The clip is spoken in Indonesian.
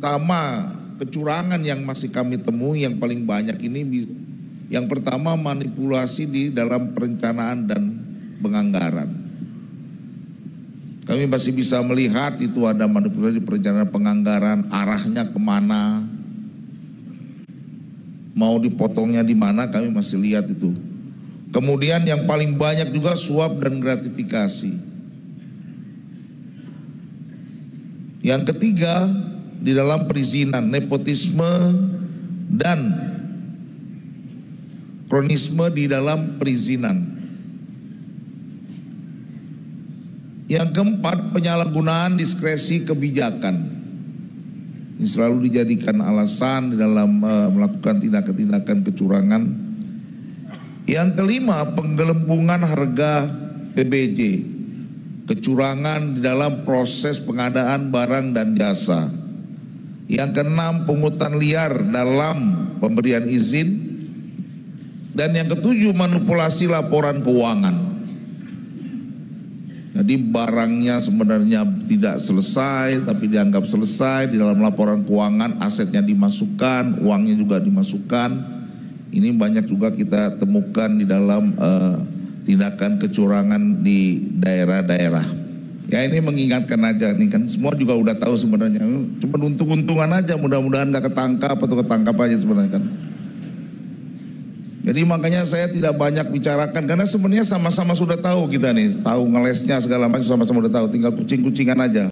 utama kecurangan yang masih kami temui yang paling banyak ini, yang pertama manipulasi di dalam perencanaan dan penganggaran. Kami masih bisa melihat itu ada manipulasi di perencanaan penganggaran, arahnya kemana, mau dipotongnya di mana, kami masih lihat itu. Kemudian yang paling banyak juga suap dan gratifikasi. Yang ketiga, di dalam perizinan, nepotisme dan kronisme di dalam perizinan. Yang keempat, penyalahgunaan diskresi kebijakan. Ini selalu dijadikan alasan di dalam melakukan tindakan-tindakan kecurangan. Yang kelima, penggelembungan harga PBJ, kecurangan di dalam proses pengadaan barang dan jasa. Yang keenam, pungutan liar dalam pemberian izin. Dan yang ketujuh, manipulasi laporan keuangan. Jadi barangnya sebenarnya tidak selesai tapi dianggap selesai, di dalam laporan keuangan asetnya dimasukkan, uangnya juga dimasukkan. Ini banyak juga kita temukan di dalam tindakan kecurangan di daerah-daerah. Ya ini mengingatkan aja nih, kan semua juga udah tahu sebenarnya, cuma untung-untungan aja, mudah-mudahan nggak ketangkap atau ketangkap aja sebenarnya kan. Jadi makanya saya tidak banyak bicarakan karena sebenarnya sama-sama sudah tahu kita nih, tahu ngelesnya segala macam, sama-sama udah tahu, tinggal kucing-kucingan aja.